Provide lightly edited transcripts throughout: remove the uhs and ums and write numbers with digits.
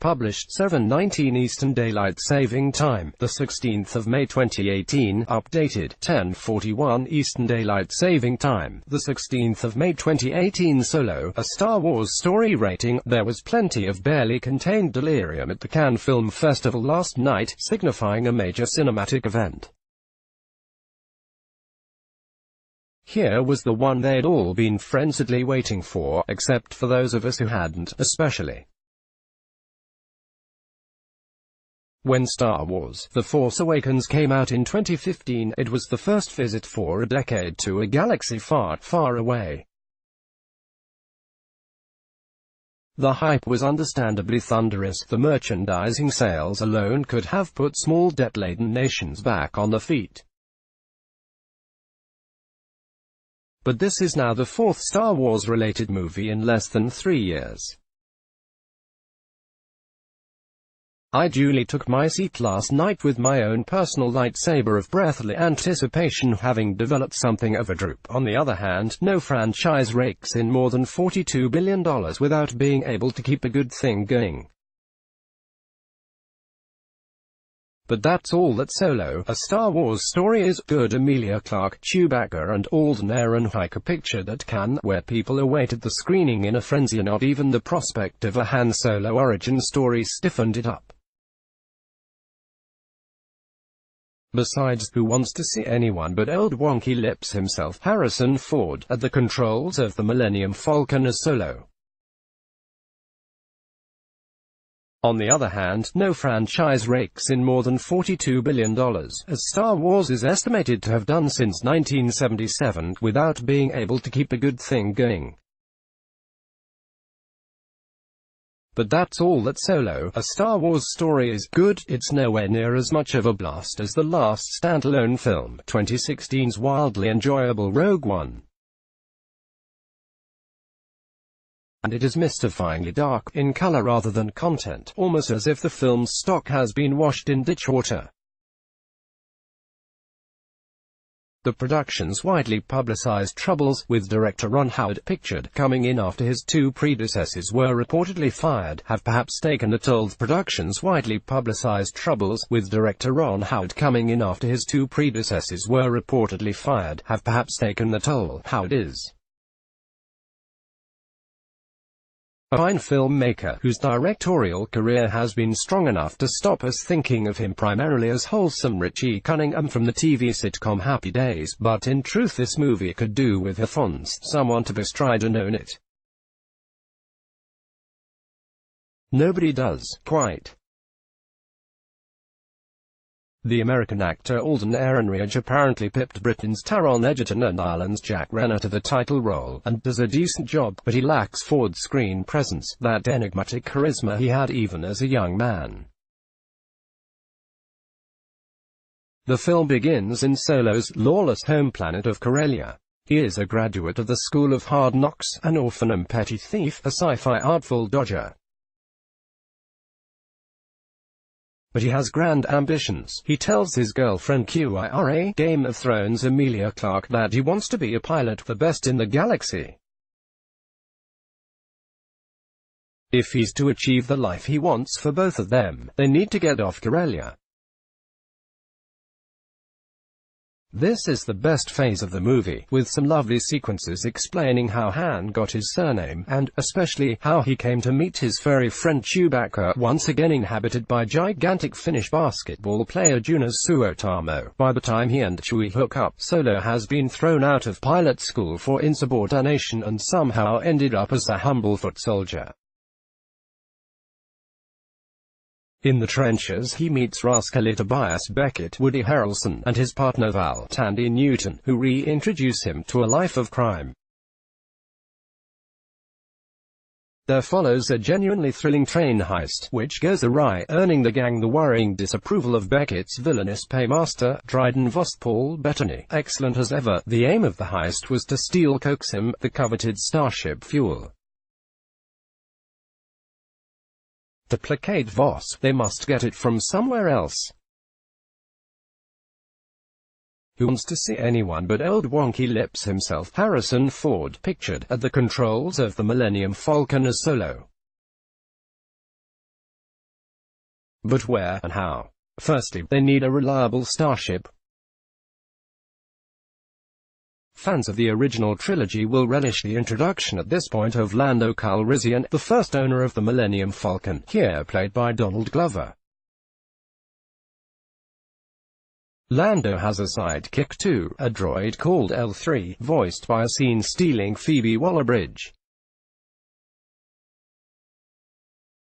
published 7:19 Eastern Daylight Saving Time, the 16th of May 2018, updated 10:41 Eastern Daylight Saving Time, the 16th of May 2018. Solo, a Star Wars story rating. There was plenty of barely contained delirium at the Cannes Film Festival last night, signifying a major cinematic event. Here was the one they'd all been frenziedly waiting for, except for those of us who hadn't, especially. When Star Wars: The Force Awakens came out in 2015, it was the first visit for a decade to a galaxy far, far away. The hype was understandably thunderous. The merchandising sales alone could have put small debt-laden nations back on their feet. But this is now the fourth Star Wars-related movie in less than 3 years. I duly took my seat last night with my own personal lightsaber of breathly anticipation, having developed something of a droop. On the other hand, no franchise rakes in more than $42 billion without being able to keep a good thing going. But that's all that Solo, a Star Wars story is. Good. Emilia Clarke, Chewbacca and Alden Ehrenreich pictured at Cannes, where people awaited the screening in a frenzy. Not even the prospect of a Han Solo origin story stiffened it up. Besides, who wants to see anyone but old wonky lips himself, Harrison Ford, at the controls of the Millennium Falcon as Solo? On the other hand, no franchise rakes in more than $42 billion, as Star Wars is estimated to have done since 1977, without being able to keep a good thing going. But that's all that Solo, a Star Wars story is. Good. It's nowhere near as much of a blast as the last standalone film, 2016's wildly enjoyable Rogue One. And it is mystifyingly dark, in color rather than content, almost as if the film's stock has been washed in ditch water. The production's widely publicized troubles with director Ron Howard, pictured coming in after his two predecessors were reportedly fired, have perhaps taken a toll. The production's widely publicized troubles with director Ron Howard coming in after his two predecessors were reportedly fired, have perhaps taken a toll. Howard is a fine filmmaker, whose directorial career has been strong enough to stop us thinking of him primarily as wholesome Richie Cunningham from the TV sitcom Happy Days, but in truth this movie could do with a fonts, someone to bestride and own it. Nobody does, quite. The American actor Alden Ehrenreich apparently pipped Britain's Taron Egerton and Ireland's Jack Renner to the title role, and does a decent job, but he lacks Ford's screen presence, that enigmatic charisma he had even as a young man. The film begins in Solo's lawless home planet of Corellia. He is a graduate of the School of Hard Knocks, an orphan and petty thief, a sci-fi artful dodger. But he has grand ambitions. He tells his girlfriend Qira, Game of Thrones Emilia Clarke, that he wants to be a pilot, the best in the galaxy. If he's to achieve the life he wants for both of them, they need to get off Corellia. This is the best phase of the movie, with some lovely sequences explaining how Han got his surname, and, especially, how he came to meet his furry friend Chewbacca, once again inhabited by gigantic Finnish basketball player Jonas Suotamo. By the time he and Chewie hook up, Solo has been thrown out of pilot school for insubordination and somehow ended up as a humble foot soldier. In the trenches he meets Rascally Tobias Beckett, Woody Harrelson, and his partner Val Tandy Newton, who re-introduce him to a life of crime. There follows a genuinely thrilling train heist, which goes awry, earning the gang the worrying disapproval of Beckett's villainous paymaster, Dryden Voss. Paul Bettany, excellent as ever. The aim of the heist was to steal Coaxim, the coveted Starship fuel. To placate Voss, they must get it from somewhere else. Who wants to see anyone but old wonky lips himself, Harrison Ford, pictured at the controls of the Millennium Falcon as Solo? But where and how? Firstly, they need a reliable starship. Fans of the original trilogy will relish the introduction at this point of Lando Calrissian, the first owner of the Millennium Falcon, here played by Donald Glover. Lando has a sidekick too, a droid called L3, voiced by a scene-stealing Phoebe Waller-Bridge.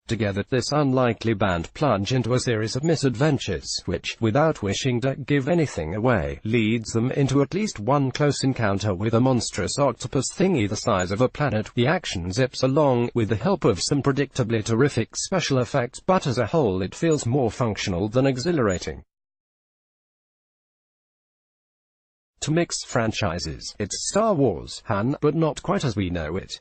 Together, this unlikely band plunge into a series of misadventures, which, without wishing to give anything away, leads them into at least one close encounter with a monstrous octopus thingy the size of a planet. The action zips along, with the help of some predictably terrific special effects, but as a whole it feels more functional than exhilarating. To mix franchises, it's Star Wars, Han, but not quite as we know it.